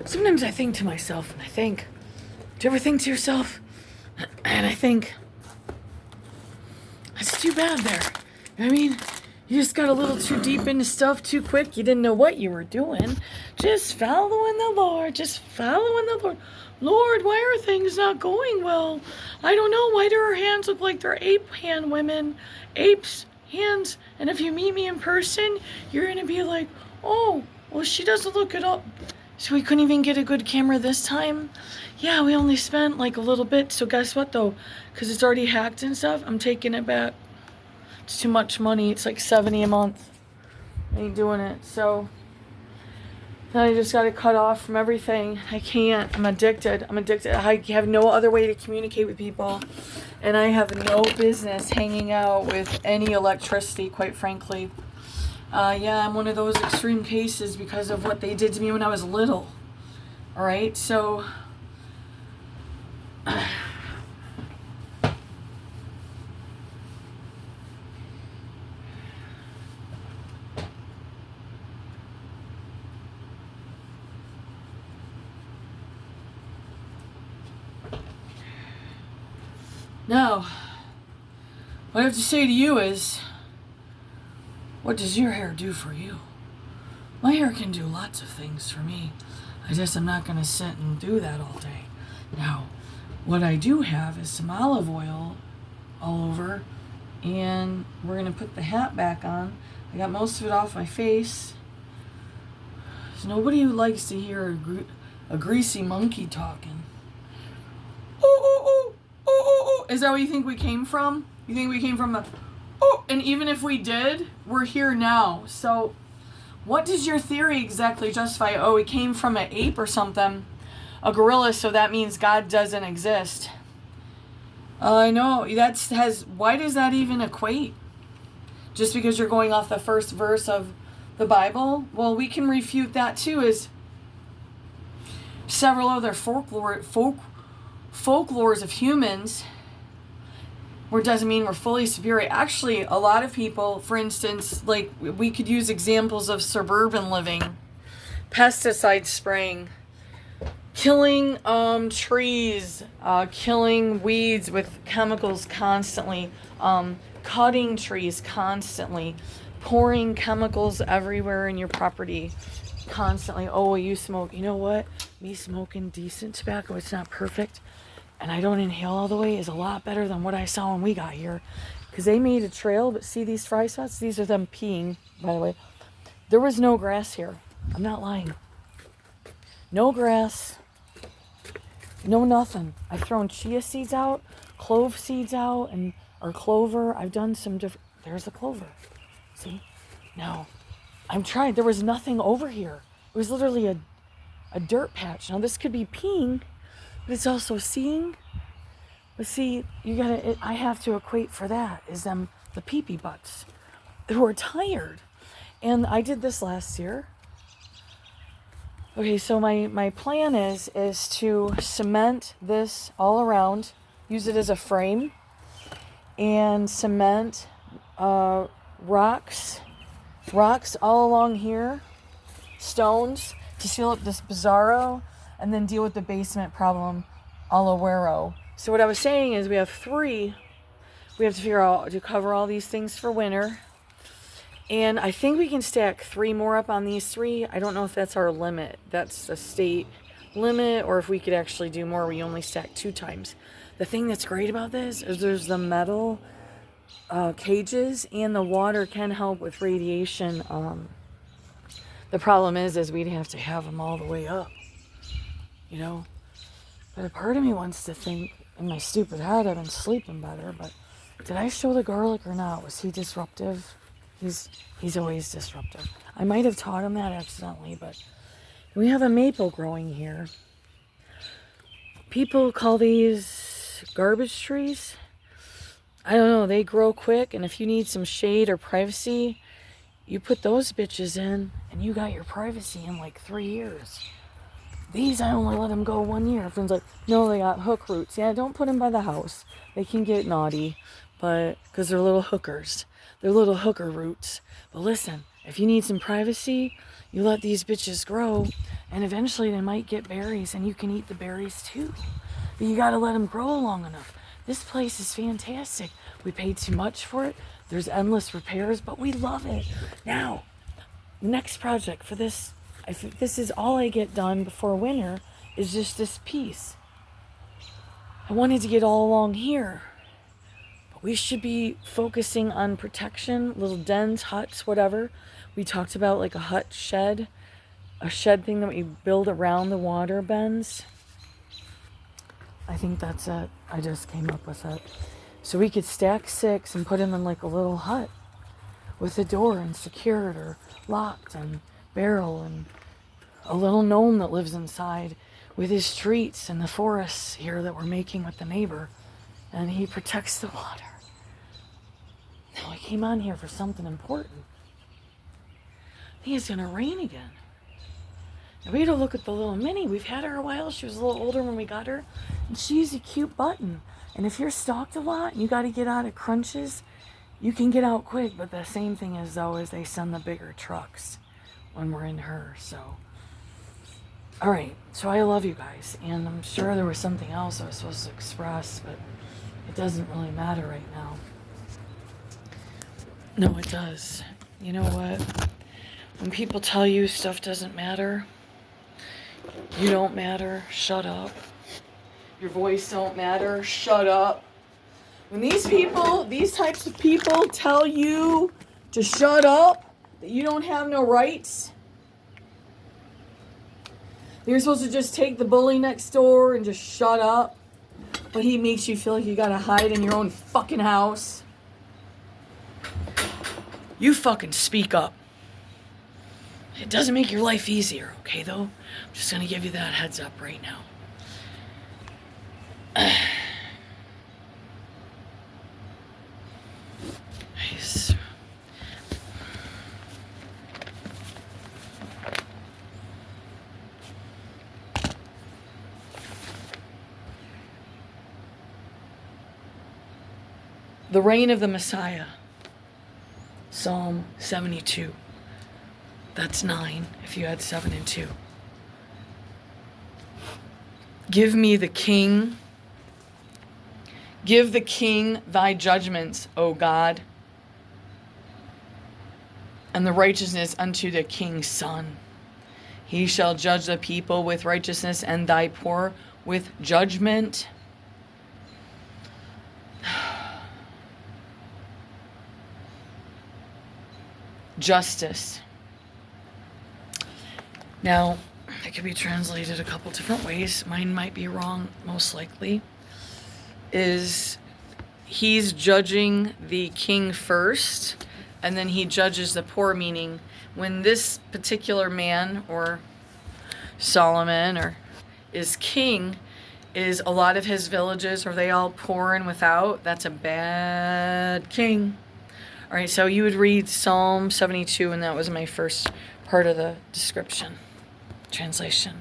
Sometimes I think to myself, and do you ever think to yourself? And I think, it's too bad there. I mean, you just got a little too deep into stuff too quick. You didn't know what you were doing. Just following the Lord. Just following the Lord. Lord, why are things not going well? I don't know. Why do her hands look like they're ape hand women? Apes' hands. And if you meet me in person, you're going to be like, oh, well, she doesn't look it up. So we couldn't even get a good camera this time? Yeah, we only spent like a little bit. So guess what, though? Because it's already hacked and stuff, I'm taking it back. It's too much money. It's like $70 a month. I ain't doing it. So then I just got to cut off from everything. I can't. I'm addicted. I have no other way to communicate with people. And I have no business hanging out with any electricity, quite frankly. Yeah, I'm one of those extreme cases because of what they did to me when I was little. All right, so now what I have to say to you is, what does your hair do for you? My hair can do lots of things for me. I'm not going to sit and do that all day. Now, what I do have is some olive oil all over, and we're going to put the hat back on. I got most of it off my face. There's nobody who likes to hear a greasy monkey talking. Ooh, ooh, ooh, ooh, ooh, ooh. Is that what you think we came from? You think we came from a... Oh, and even if we did, we're here now. So what does your theory exactly justify? Oh, it came from an ape or something, a gorilla, so that means God doesn't exist. I know, why does that even equate? Just because you're going off the first verse of the Bible? Well, we can refute that too, as several other folklores of humans, where it doesn't mean we're fully superior. Actually, a lot of people, for instance, like we could use examples of suburban living, pesticide spraying, killing trees, killing weeds with chemicals constantly, cutting trees constantly, pouring chemicals everywhere in your property constantly. Oh, well, you smoke. You know what? Me smoking decent tobacco, it's not perfect, and I don't inhale all the way, is a lot better than what I saw when we got here. Because they made a trail, but see these fry spots? These are them peeing, by the way. There was no grass here. I'm not lying. No grass. No nothing. I've thrown chia seeds out, clove seeds out, or clover. I've done some different... There's a clover. See? Now, I'm trying. There was nothing over here. It was literally a dirt patch. Now, this could be peeing, but it's also seeing. But see, I have to equate for that, is them, the pee-pee butts, who are tired. And I did this last year. Okay, so my plan is to cement this all around, use it as a frame, and cement rocks all along here, stones, to seal up this bizarro, and then deal with the basement problem a la Wero. So what I was saying is we have to figure out to cover all these things for winter. And I think we can stack 3 more up on these 3. I don't know if that's our limit. That's a state limit, or if we could actually do more. We only stack 2 times. The thing that's great about this is there's the metal cages, and the water can help with radiation. The problem is we'd have to have them all the way up, you know. But a part of me wants to think, in my stupid head, I've been sleeping better, but did I show the garlic or not? Was he disruptive? He's always disruptive. I might have taught him that accidentally, but we have a maple growing here. People call these garbage trees. I don't know, they grow quick, and if you need some shade or privacy, you put those bitches in, and you got your privacy in like 3 years. These, I only let them go 1 year. Everyone's like, no, they got hook roots. Yeah, don't put them by the house. They can get naughty, but because they're little hookers. They're little hooker roots. But listen, if you need some privacy, you let these bitches grow, And eventually they might get berries, and you can eat the berries too. But you got to let them grow long enough. This place is fantastic. We paid too much for it. There's endless repairs, but we love it. Now, the next project for this, if this is all I get done before winter, is just this piece. I wanted to get all along here. But we should be focusing on protection, little dens, huts, whatever. We talked about like a hut shed, a shed thing that we build around the water bends. I think that's it. I just came up with it. So we could stack 6 and put them in like a little hut with a door and secured or locked and barrel and a little gnome that lives inside with his treats in the forests here that we're making with the neighbor. And he protects the water. Now I came on here for something important. I think it's going to rain again. Now we had to look at the little Minnie. We've had her a while. She was a little older when we got her. And she's a cute button. And if you're stalked a lot and you got to get out of crunches, you can get out quick. But the same thing is, though, is they send the bigger trucks when we're in her. So, all right. So I love you guys. And I'm sure there was something else I was supposed to express, but it doesn't really matter right now. No, it does. You know what? When people tell you stuff doesn't matter, you don't matter, shut up. Your voice don't matter, shut up. When these people, these types of people tell you to shut up, that you don't have no rights, you're supposed to just take the bully next door and just shut up, but he makes you feel like you gotta hide in your own fucking house. You fucking speak up. It doesn't make your life easier, okay, though? I'm just going to give you that heads up right now. Nice. The reign of the Messiah. Psalm 72. That's 9 if you had 7 and 2. Give me the king. Give the king thy judgments, O God, and the righteousness unto the king's son. He shall judge the people with righteousness and thy poor with judgment. Justice. Now, it could be translated a couple different ways. Mine might be wrong, most likely. Is he's judging the king first, and then he judges the poor, meaning when this particular man, or Solomon, or is king, is a lot of his villages, are they all poor and without? That's a bad king. All right, so you would read Psalm 72, and that was my first part of the description. Translation.